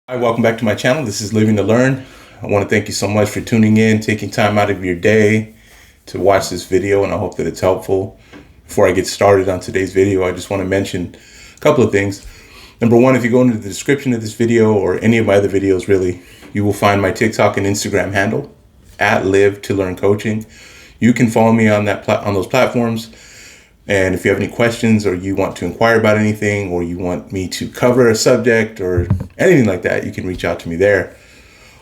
Hi, welcome back to my channel. This is Living to Learn. I want to thank you so much for tuning in, taking time out of your day to watch this video, and I hope that it's helpful. Before I get started on today's video, I just want to mention a couple of things. Number one, if you go into the description of this video or any of my other videos, really, you will find my TikTok and Instagram handle at Live to Learn Coaching. You can follow me on on those platforms. And if you have any questions or you want to inquire about anything or you want me to cover a subject or anything like that, you can reach out to me there.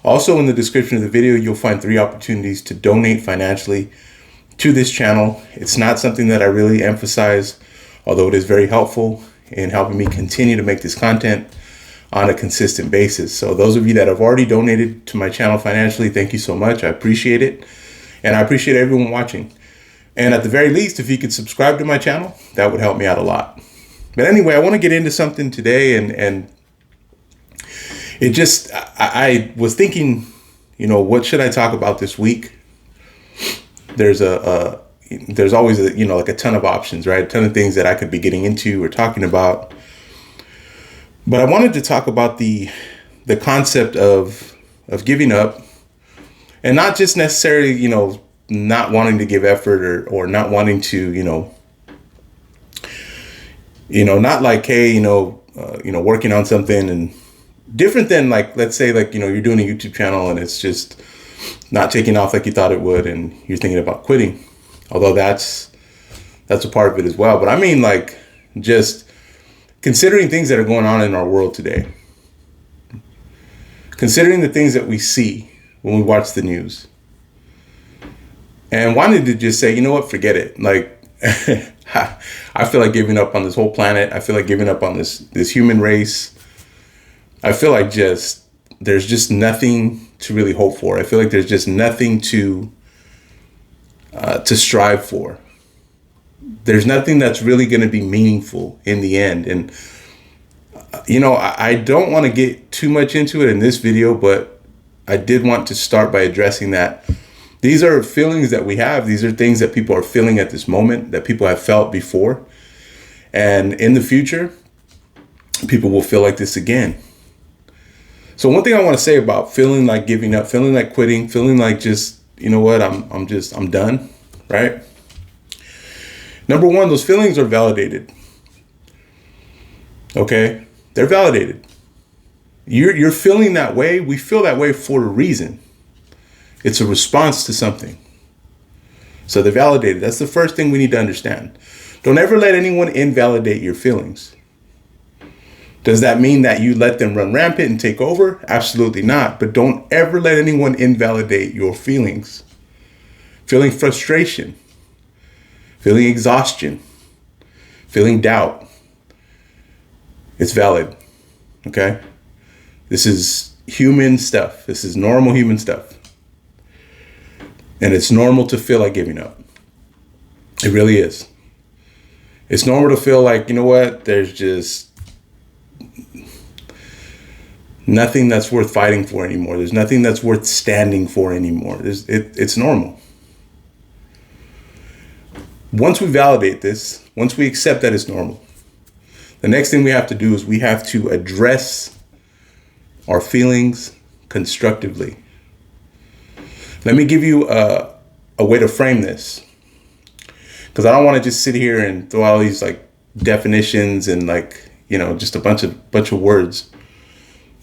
Also, in the description of the video, you'll find 3 opportunities to donate financially to this channel. It's not something that I really emphasize, although it is very helpful in helping me continue to make this content on a consistent basis. So those of you that have already donated to my channel financially, thank you so much. I appreciate it. And I appreciate everyone watching. And at the very least, if you could subscribe to my channel, that would help me out a lot. But anyway, I want to get into something today, and it just, I was thinking, what should I talk about this week? There's there's always like a ton of options, right? A ton of things that I could be getting into or talking about. But I wanted to talk about the concept of giving up, and not just necessarily, not wanting to give effort or not wanting to, not like, hey, working on something and different than like, let's say like, you're doing a YouTube channel and it's just not taking off like you thought it would and you're thinking about quitting. Although that's a part of it as well. But I mean, like, just considering things that are going on in our world today, considering the things that we see when we watch the news, and wanted to just say, you know what, forget it. Like, I feel like giving up on this whole planet. I feel like giving up on this human race. I feel like there's just nothing to really hope for. I feel like there's just nothing to strive for. There's nothing that's really going to be meaningful in the end. And, I don't want to get too much into it in this video, but I did want to start by addressing that. These are feelings that we have. These are things that people are feeling at this moment, that people have felt before. And in the future, people will feel like this again. So one thing I want to say about feeling like giving up, feeling like quitting, feeling like just, I'm done, right? Number one, those feelings are validated. Okay? They're validated. You're feeling that way. We feel that way for a reason. It's a response to something. So they're validated. That's the first thing we need to understand. Don't ever let anyone invalidate your feelings. Does that mean that you let them run rampant and take over? Absolutely not. But don't ever let anyone invalidate your feelings. Feeling frustration, feeling exhaustion, feeling doubt. It's valid. Okay? This is human stuff. This is normal human stuff. And it's normal to feel like giving up. It really is. It's normal to feel like, there's just nothing that's worth fighting for anymore. There's nothing that's worth standing for anymore. It's normal. Once we validate this, once we accept that it's normal, the next thing we have to do is we have to address our feelings constructively. Let me give you a way to frame this, because I don't want to just sit here and throw all these like definitions and just a bunch of words.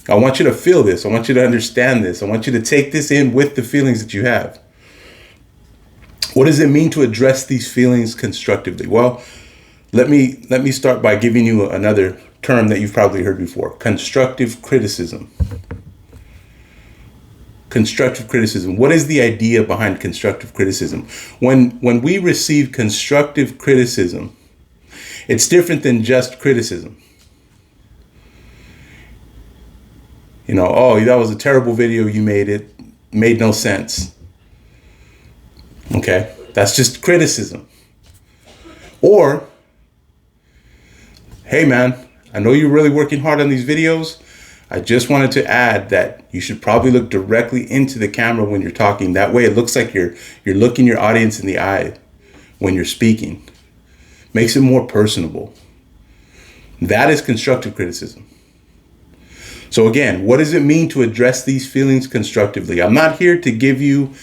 I want you to feel this. I want you to understand this. I want you to take this in with the feelings that you have. What does it mean to address these feelings constructively? Well, let me start by giving you another term that you've probably heard before: constructive criticism. Constructive criticism. What is the idea behind constructive criticism? When we receive constructive criticism, it's different than just criticism. Oh, that was a terrible video you made. It made no sense. Okay, that's just criticism. Or, hey man, I know you're really working hard on these videos. I just wanted to add that you should probably look directly into the camera when you're talking. That way it looks like you're looking your audience in the eye when you're speaking. Makes it more personable. That is constructive criticism. So again, what does it mean to address these feelings constructively? I'm not here to give you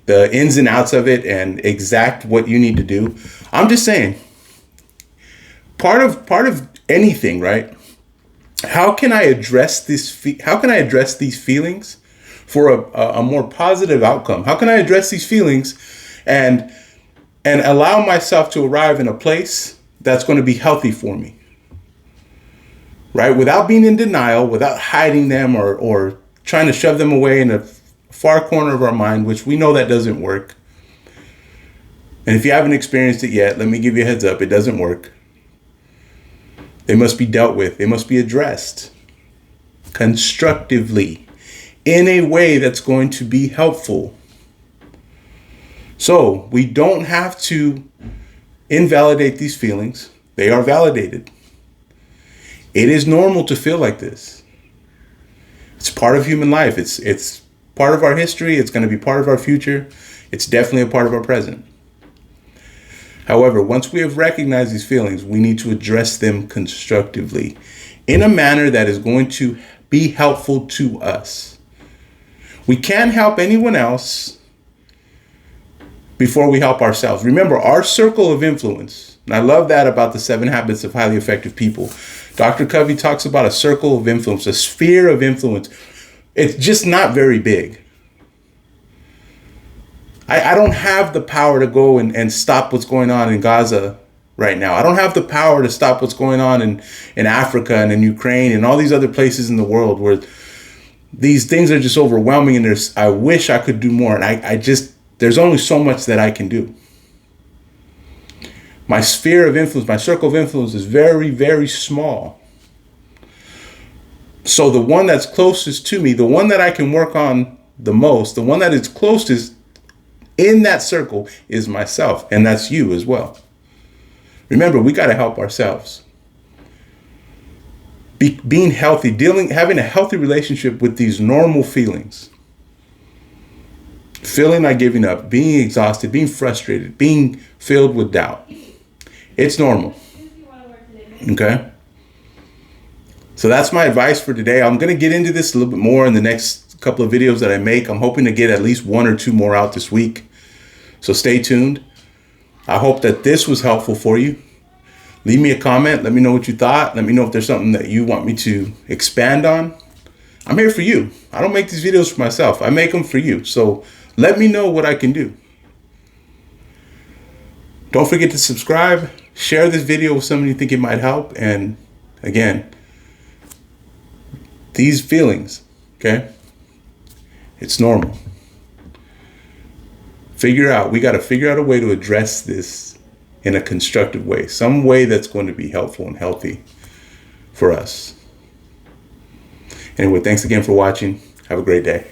the ins and outs of it and exact what you need to do. I'm just saying, part of anything, right? How can I address how can I address these feelings for a more positive outcome? How can I address these feelings and allow myself to arrive in a place that's going to be healthy for me? Right? Without being in denial, without hiding them or trying to shove them away in a far corner of our mind, which we know that doesn't work. And if you haven't experienced it yet, let me give you a heads up. It doesn't work. They must be dealt with. They must be addressed constructively in a way that's going to be helpful. So we don't have to invalidate these feelings. They are validated. It is normal to feel like this. It's part of human life. It's part of our history. It's going to be part of our future. It's definitely a part of our present. However, once we have recognized these feelings, we need to address them constructively in a manner that is going to be helpful to us. We can't help anyone else before we help ourselves. Remember, our circle of influence, and I love that about the 7 Habits of Highly Effective People. Dr. Covey talks about a circle of influence, a sphere of influence. It's just not very big. I don't have the power to go and stop what's going on in Gaza right now. I don't have the power to stop what's going on in Africa and in Ukraine and all these other places in the world where these things are just overwhelming, and I wish I could do more. And there's only so much that I can do. My sphere of influence, my circle of influence is very, very small. So the one that's closest to me, the one that I can work on the most, the one that is closest in that circle is myself. And that's you as well. Remember, we got to help ourselves. Being healthy, having a healthy relationship with these normal feelings. Feeling like giving up, being exhausted, being frustrated, being filled with doubt. It's normal. Okay? So that's my advice for today. I'm going to get into this a little bit more in the next couple of videos that I make. I'm hoping to get at least 1 or 2 more out this week. So stay tuned. I hope that this was helpful for you. Leave me a comment. Let me know what you thought. Let me know if there's something that you want me to expand on. I'm here for you. I don't make these videos for myself. I make them for you. So let me know what I can do. Don't forget to subscribe. Share this video with someone you think it might help. And again, these feelings, okay? It's normal. We got to figure out a way to address this in a constructive way. Some way that's going to be helpful and healthy for us. Anyway, thanks again for watching. Have a great day.